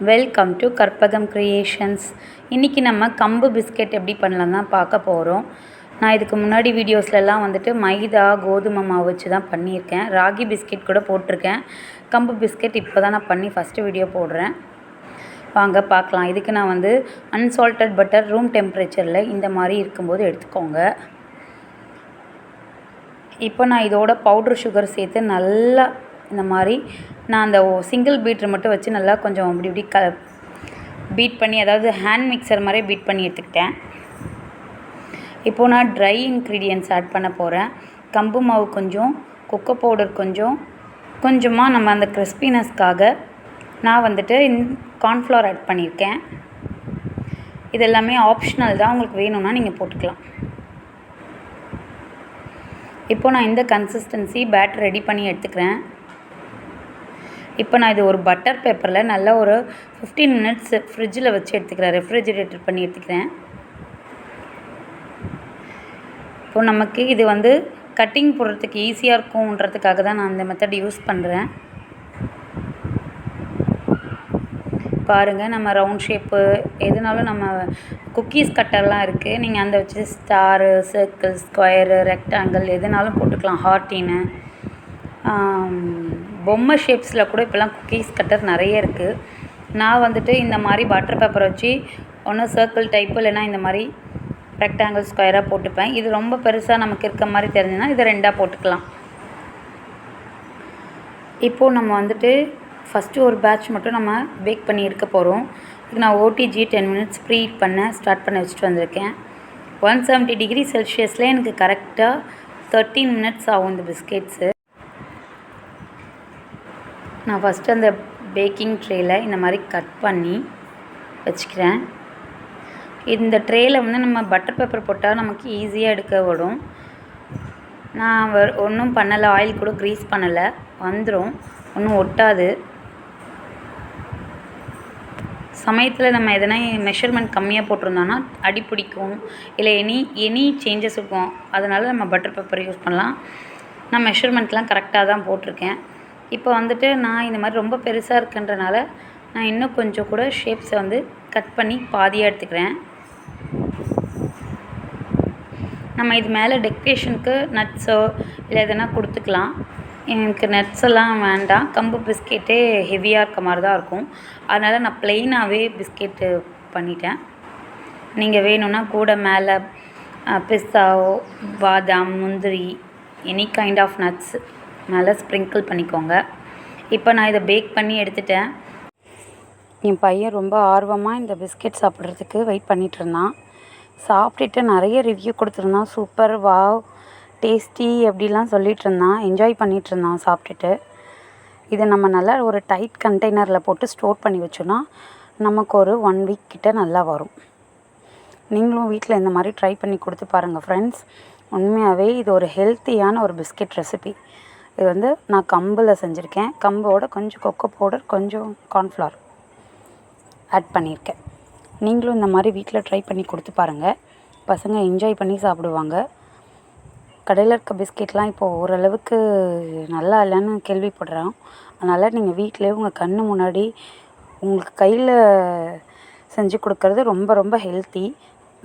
Welcome to Karpagam creations. இன்றைக்கி நம்ம கம்பு பிஸ்கெட் எப்படி பண்ணலாம் தான் பார்க்க போகிறோம். நான் இதுக்கு முன்னாடி வீடியோஸ்லலாம் வந்துட்டு மைதா கோதுமை மாவு வச்சு தான் பண்ணியிருக்கேன். ராகி பிஸ்கெட் கூட போட்டிருக்கேன். கம்பு பிஸ்கெட் இப்போ தான் நான் பண்ணி ஃபஸ்ட்டு வீடியோ போடுறேன். வாங்க பார்க்கலாம். இதுக்கு நான் வந்து அன்சால்டட் பட்டர் ரூம் டெம்பரேச்சரில் இந்த மாதிரி இருக்கும்போது எடுத்துக்கோங்க. இப்போ நான் இதோட பவுட்ரு சுகர் சேர்த்து நல்லா இந்த மாதிரி நான் அந்த சிங்கிள் பீட்ரு மட்டும் வச்சு நல்லா கொஞ்சம் இப்படி பீட் பண்ணி, அதாவது ஹேண்ட் மிக்சர் மாதிரி பீட் பண்ணி எடுத்துக்கிட்டேன். இப்போது நான் ட்ரை இன்க்ரீடியன்ட்ஸ் ஆட் பண்ண போகிறேன். கம்பு மாவு கொஞ்சம், கொக்கோ பவுடர் கொஞ்சமாக நம்ம அந்த கிறிஸ்பினஸ்க்காக நான் வந்துட்டு கார்ன்ஃப்ளவர் ஆட் பண்ணியிருக்கேன். இது எல்லாமே ஆப்ஷனல் தான், உங்களுக்கு வேணும்னா நீங்கள் போட்டுக்கலாம். இப்போது நான் இந்த கன்சிஸ்டன்சி பேட்டர் ரெடி பண்ணி எடுத்துக்கிறேன். இப்போ நான் இது ஒரு பட்டர் பேப்பரில் நல்லா ஒரு 15 மினிட்ஸ் ஃப்ரிட்ஜில் வச்சு எடுத்துக்கிறேன். ரெஃப்ரிஜிரேட்டர் பண்ணி எடுத்துக்கிறேன். இப்போது நமக்கு இது வந்து கட்டிங் போடுறதுக்கு ஈஸியாக இருக்கும்ன்றதுக்காக தான் நான் அந்த மெத்தட் யூஸ் பண்ணுறேன். பாருங்கள், நம்ம ரவுண்ட் ஷேப்பு எதுனாலும் நம்ம குக்கீஸ் கட்டர்லாம் இருக்குது. நீங்கள் அந்த வச்சு ஸ்டாரு, சர்க்கிள், ஸ்கொயரு, ரெக்டாங்கிள் எதுனாலும் போட்டுக்கலாம். ஹார்ட்டின்னு பொம்மை ஷேப்ஸில் கூட இப்போலாம் குக்கீஸ் கட்டர் நிறைய இருக்குது. நான் வந்துட்டு இந்த மாதிரி பட்டர் பேப்பரை வச்சு ஒன்று சர்க்கிள் டைப்பு இல்லைன்னா இந்த மாதிரி ரெக்டாங்கிள் ஸ்கொயராக போட்டுப்பேன். இது ரொம்ப பெருசாக நமக்கு இருக்க மாதிரி தெரிஞ்சுன்னா இதை 2ஆக போட்டுக்கலாம். இப்போது நம்ம வந்துட்டு ஃபஸ்ட்டு ஒரு பேட்ச் மட்டும் நம்ம பேக் பண்ணி எடுக்க போகிறோம். இதுக்கு நான் ஓடிஜி 10 மினிட்ஸ் ப்ரீஹீட் ஸ்டார்ட் பண்ண வச்சுட்டு வந்திருக்கேன். 170 டிகிரி செல்சியஸில் எனக்கு கரெக்டாக 13 மினிட்ஸ் ஆகும் இந்த பிஸ்கெட்ஸு. நான் ஃபஸ்ட்டு அந்த பேக்கிங் ட்ரேயில் இந்த மாதிரி கட் பண்ணி வச்சுக்கிறேன். இந்த ட்ரேயில் வந்து நம்ம பட்டர் பேப்பர் போட்டால் நமக்கு ஈஸியாக எடுக்க விடும். நான் ஒன்றும் பண்ணலை, ஆயில் கூட க்ரீஸ் பண்ணலை, வந்துடும், ஒன்றும் ஒட்டாது. சமயத்தில் நம்ம எதனா மெஷர்மெண்ட் கம்மியாக போட்டிருந்தோன்னா அடி பிடிக்கும், இல்லை எனி சேஞ்சஸ் இருக்கும். அதனால் நம்ம பட்டர் பேப்பர் யூஸ் பண்ணலாம். நான் மெஷர்மெண்ட்லாம் கரெக்டாக தான் போட்டிருக்கேன். இப்போ வந்துட்டு நான் இந்த மாதிரி ரொம்ப பெருசாக இருக்குன்றனால நான் இன்னும் கொஞ்சம் கூட ஷேப்ஸை வந்து கட் பண்ணி பாதியாக எடுத்துக்கிறேன். நம்ம இது மேலே டெக்கரேஷனுக்கு நட்ஸோ இல்லை எதனா கொடுத்துக்கலாம். எனக்கு நட்ஸ் எல்லாம் வேண்டாம். கம்பு பிஸ்கெட்டே ஹெவியாக இருக்க மாதிரி தான் இருக்கும். அதனால் நான் ப்ளெயினாகவே பிஸ்கெட்டு பண்ணிட்டேன். நீங்கள் வேணும்னா கூட மேலே பிஸ்தாவோ, பாதாம், முந்திரி, எனி கைண்ட் ஆஃப் நட்ஸ் மேலே ஸ்ப்ரிங்கிள் பண்ணிக்கோங்க. இப்போ நான் இதை பேக் பண்ணி எடுத்துட்டேன். என் பையன் ரொம்ப ஆர்வமாக இந்த பிஸ்கெட் சாப்பிட்றதுக்கு வெயிட் பண்ணிகிட்ருந்தான். சாப்பிட்டுட்டு நிறைய ரிவ்யூ கொடுத்துருந்தான். சூப்பர், வாவ், டேஸ்டி அப்படிலாம் சொல்லிகிட்டு இருந்தான். என்ஜாய் பண்ணிகிட்ருந்தான் சாப்பிட்டுட்டு. இதை நம்ம நல்லா ஒரு டைட் கண்டெய்னரில் போட்டு ஸ்டோர் பண்ணி வச்சோன்னா நமக்கு ஒரு 1 வீக் கிட்ட நல்லா வரும். நீங்களும் வீட்டில் இந்த மாதிரி ட்ரை பண்ணி கொடுத்து பாருங்கள் ஃப்ரெண்ட்ஸ். உண்மையாகவே இது ஒரு ஹெல்த்தியான ஒரு பிஸ்கெட் ரெசிபி. இது வந்து நான் கம்பில் செஞ்சுருக்கேன். கம்போட கொஞ்சம் கொக்கோ பவுடர், கொஞ்சம் கார்ன்ஃப்ளவர் ஆட் பண்ணியிருக்கேன். நீங்களும் இந்த மாதிரி வீட்டில் ட்ரை பண்ணி கொடுத்து பாருங்கள். பசங்க என்ஜாய் பண்ணி சாப்பிடுவாங்க. கடையில் இருக்க பிஸ்கெட்லாம் இப்போது ஓரளவுக்கு நல்லா இல்லைன்னு கேள்விப்படுறோம். அதனால் நீங்கள் வீட்டிலே உங்கள் கண்ணு முன்னாடி உங்களுக்கு கையில் செஞ்சு கொடுக்கறது ரொம்ப ரொம்ப ஹெல்த்தி.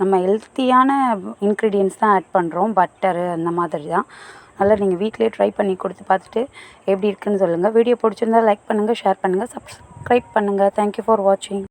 நம்ம ஹெல்த்தியான இன்க்ரீடியன்ட்ஸ் தான் ஆட் பண்ணுறோம், பட்டரு அந்த மாதிரி தான். அதனால் நீங்கள் வீட்டிலே ட்ரை பண்ணி கொடுத்து பார்த்துட்டு எப்படி இருக்குதுன்னு சொல்லுங்கள். வீடியோ பிடிச்சிருந்தால் லைக் பண்ணுங்கள், ஷேர் பண்ணுங்கள், சப்ஸ்கிரைப் பண்ணுங்கள். தேங்க்யூ ஃபார் வாட்சிங்.